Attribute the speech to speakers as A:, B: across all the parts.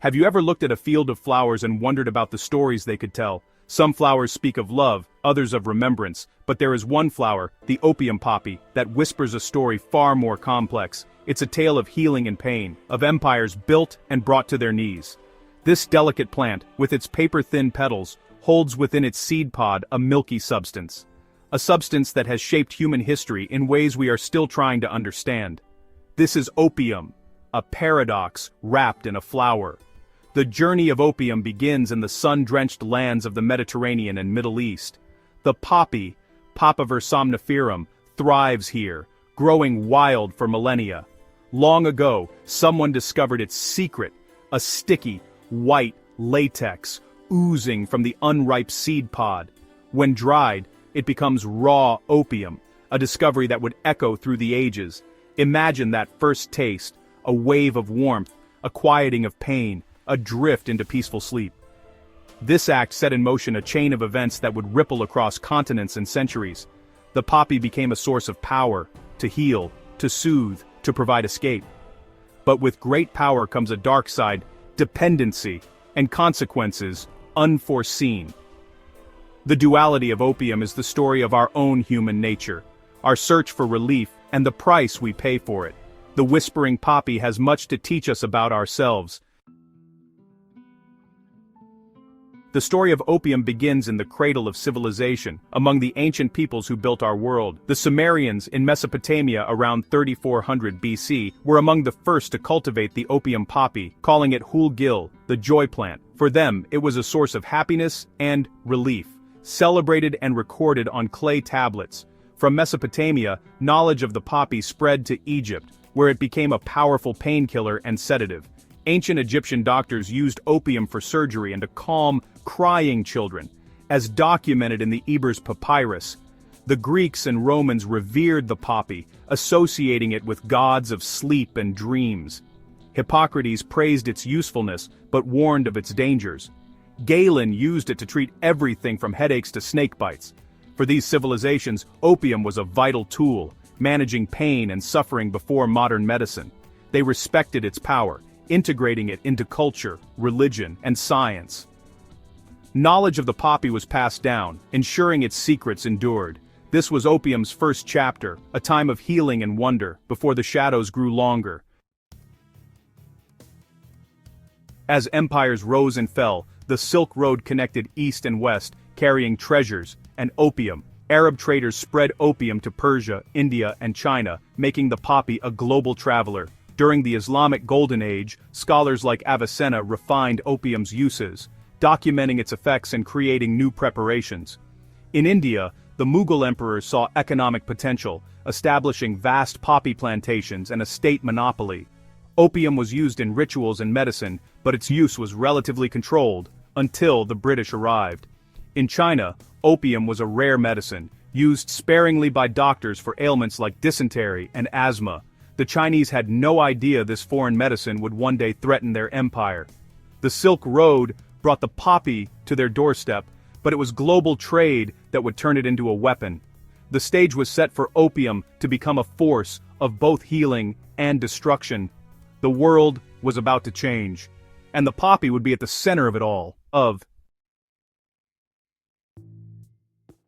A: Have you ever looked at a field of flowers and wondered about the stories they could tell? Some flowers speak of love, others of remembrance, but there is one flower, the opium poppy, that whispers a story far more complex. It's a tale of healing and pain, of empires built and brought to their knees. This delicate plant, with its paper-thin petals, holds within its seed pod a milky substance. A substance that has shaped human history in ways we are still trying to understand. This is opium, a paradox wrapped in a flower. The journey of opium begins in the sun-drenched lands of the Mediterranean and Middle East. The poppy, Papaver somniferum, thrives here, growing wild for millennia. Long ago, someone discovered its secret, a sticky, white latex, oozing from the unripe seed pod. When dried, it becomes raw opium, a discovery that would echo through the ages. Imagine that first taste, a wave of warmth, a quieting of pain, a drift into peaceful sleep. This act set in motion a chain of events that would ripple across continents and centuries. The poppy became a source of power, to heal, to soothe, to provide escape. But with great power comes a dark side, dependency, and consequences unforeseen. The duality of opium is the story of our own human nature, our search for relief, and the price we pay for it. The whispering poppy has much to teach us about ourselves. The story of opium begins in the cradle of civilization, among the ancient peoples who built our world. The Sumerians in Mesopotamia around 3400 BC were among the first to cultivate the opium poppy, calling it hul-gil, the joy plant. For them, it was a source of happiness and relief, celebrated and recorded on clay tablets. From Mesopotamia, knowledge of the poppy spread to Egypt, where it became a powerful painkiller and sedative. Ancient Egyptian doctors used opium for surgery and to calm crying children, as documented in the Ebers Papyrus. The Greeks and Romans revered the poppy, associating it with gods of sleep and dreams. Hippocrates praised its usefulness, but warned of its dangers. Galen used it to treat everything from headaches to snake bites. For these civilizations, opium was a vital tool, managing pain and suffering before modern medicine. They respected its power, integrating it into culture, religion, and science. Knowledge of the poppy was passed down, ensuring its secrets endured. This was opium's first chapter, a time of healing and wonder, before the shadows grew longer. As empires rose and fell, the Silk Road connected east and west, carrying treasures and opium. Arab traders spread opium to Persia, India, and China, making the poppy a global traveler. During the Islamic Golden Age, scholars like Avicenna refined opium's uses, documenting its effects and creating new preparations. In India, the Mughal emperors saw economic potential, establishing vast poppy plantations and a state monopoly. Opium was used in rituals and medicine, but its use was relatively controlled, until the British arrived. In China, opium was a rare medicine, used sparingly by doctors for ailments like dysentery and asthma. The Chinese had no idea this foreign medicine would one day threaten their empire. The Silk Road brought the poppy to their doorstep, but it was global trade that would turn it into a weapon. The stage was set for opium to become a force of both healing and destruction. The world was about to change, and the poppy would be at the center of it all.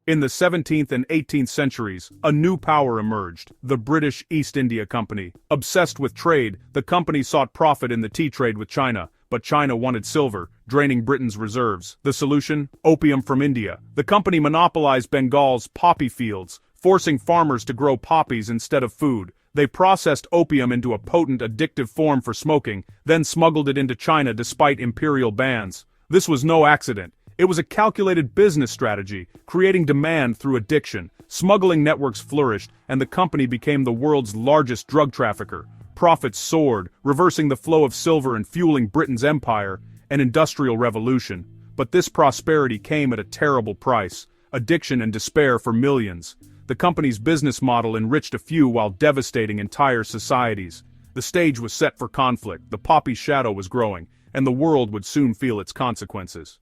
A: In the 17th and 18th centuries, a new power emerged, the British East India Company. Obsessed with trade, the company sought profit in the tea trade with China, but China wanted silver, draining Britain's reserves. The solution? Opium from India. The company monopolized Bengal's poppy fields, forcing farmers to grow poppies instead of food. They processed opium into a potent addictive form for smoking, then smuggled it into China despite imperial bans. This was no accident. It was a calculated business strategy, creating demand through addiction. Smuggling networks flourished, and the company became the world's largest drug trafficker. Profits soared, reversing the flow of silver and fueling Britain's empire, an industrial revolution. But this prosperity came at a terrible price: addiction and despair for millions. The company's business model enriched a few while devastating entire societies. The stage was set for conflict, the poppy shadow was growing, and the world would soon feel its consequences.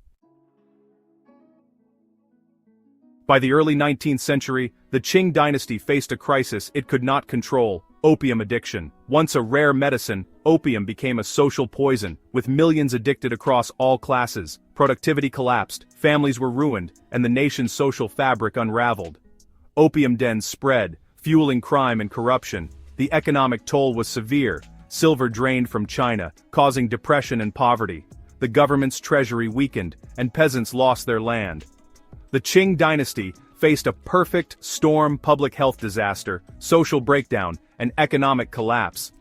A: By the early 19th century, the Qing dynasty faced a crisis it could not control: Opium addiction. Once a rare medicine, opium became a social poison, with millions addicted across all classes. Productivity collapsed, families were ruined, and the nation's social fabric unraveled. Opium dens spread, fueling crime and corruption. The economic toll was severe. Silver drained from China, causing depression and poverty. The government's treasury weakened, and peasants lost their land. The Qing dynasty faced a perfect storm: public health disaster, social breakdown, and economic collapse.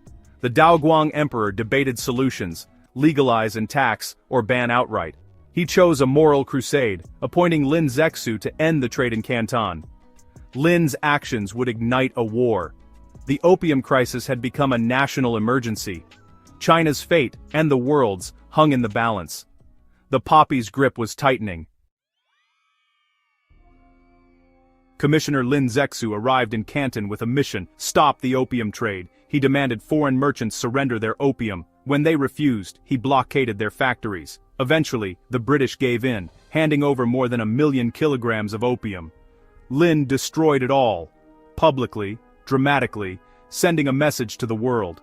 A: The Daoguang emperor debated solutions: legalize and tax, or ban outright. He chose a moral crusade, appointing Lin Zexu to end the trade in Canton. Lin's actions would ignite a war. The opium crisis had become a national emergency. China's fate, and the world's, hung in the balance. The poppy's grip was tightening. Commissioner Lin Zexu arrived in Canton with a mission: stop the opium trade. He demanded foreign merchants surrender their opium. When they refused, he blockaded their factories. Eventually, the British gave in, handing over more than 1 million kilograms of opium. Lin destroyed it all, publicly, dramatically, sending a message to the world.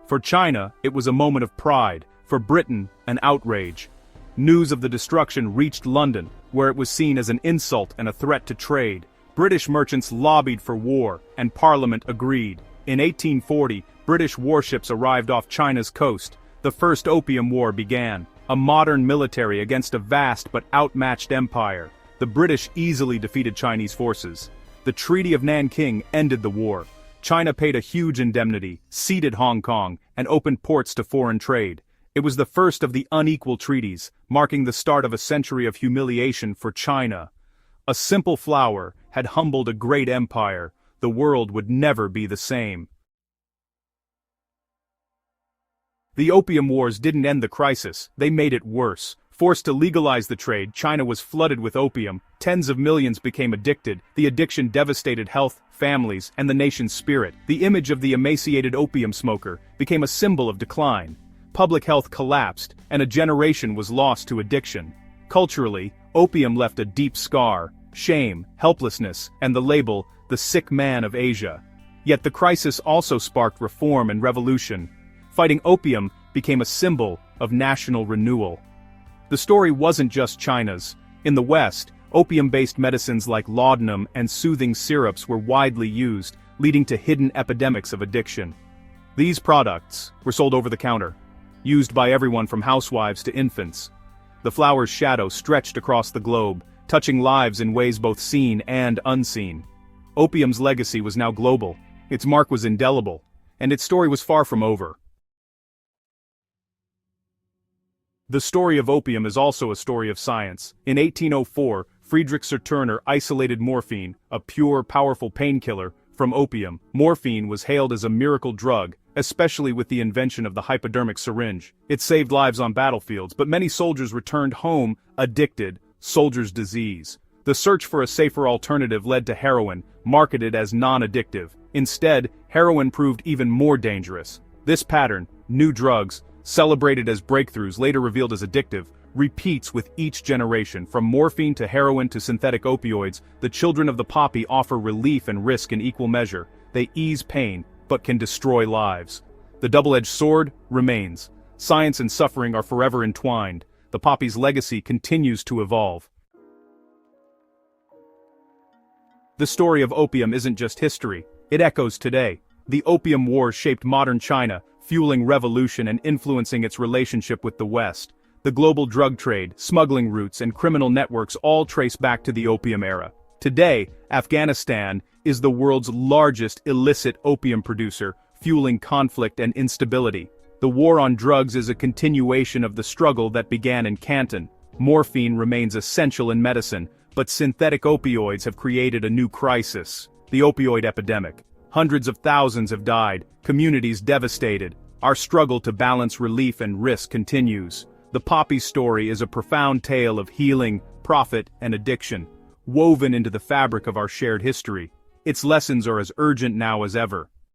A: For China, it was a moment of pride. For Britain, an outrage. News of the destruction reached London, where it was seen as an insult and a threat to trade. British merchants lobbied for war, and Parliament agreed. In 1840, British warships arrived off China's coast. The First Opium War began, a modern military against a vast but outmatched empire. The British easily defeated Chinese forces. The Treaty of Nanking ended the war. China paid a huge indemnity, ceded Hong Kong, and opened ports to foreign trade. It was the first of the unequal treaties, marking the start of a century of humiliation for China. A simple flower had humbled a great empire. The world would never be the same. The Opium Wars didn't end the crisis, they made it worse. Forced to legalize the trade, China was flooded with opium. Tens of millions became addicted. The addiction devastated health, families, and the nation's spirit. The image of the emaciated opium smoker became a symbol of decline. Public health collapsed, and a generation was lost to addiction. Culturally, opium left a deep scar: shame, helplessness, and the label, the sick man of Asia. Yet the crisis also sparked reform and revolution. Fighting opium became a symbol of national renewal. The story wasn't just China's. In the West, opium-based medicines like laudanum and soothing syrups were widely used, leading to hidden epidemics of addiction. These products were sold over the counter, used by everyone from housewives to infants. The flower's shadow stretched across the globe, touching lives in ways both seen and unseen. Opium's legacy was now global, its mark was indelible, and its story was far from over. The story of opium is also a story of science. In 1804, Friedrich Serturner isolated morphine, a pure, powerful painkiller, from opium. Morphine was hailed as a miracle drug, especially with the invention of the hypodermic syringe. It saved lives on battlefields, but many soldiers returned home addicted, soldier's disease. The search for a safer alternative led to heroin, marketed as non-addictive. Instead, heroin proved even more dangerous. This pattern, new drugs, celebrated as breakthroughs later revealed as addictive, repeats with each generation. From morphine to heroin to synthetic opioids, the children of the poppy offer relief and risk in equal measure. They ease pain, but can destroy lives. The double-edged sword remains. Science and suffering are forever entwined. The poppy's legacy continues to evolve. The story of opium isn't just history, it echoes today. The Opium Wars shaped modern China, fueling revolution and influencing its relationship with the West. The global drug trade, smuggling routes, and criminal networks all trace back to the opium era. Today, Afghanistan is the world's largest illicit opium producer, fueling conflict and instability. The war on drugs is a continuation of the struggle that began in Canton. Morphine remains essential in medicine, but synthetic opioids have created a new crisis: the opioid epidemic. Hundreds of thousands have died, communities devastated. Our struggle to balance relief and risk continues. The poppy story is a profound tale of healing, profit, and addiction, woven into the fabric of our shared history. Its lessons are as urgent now as ever.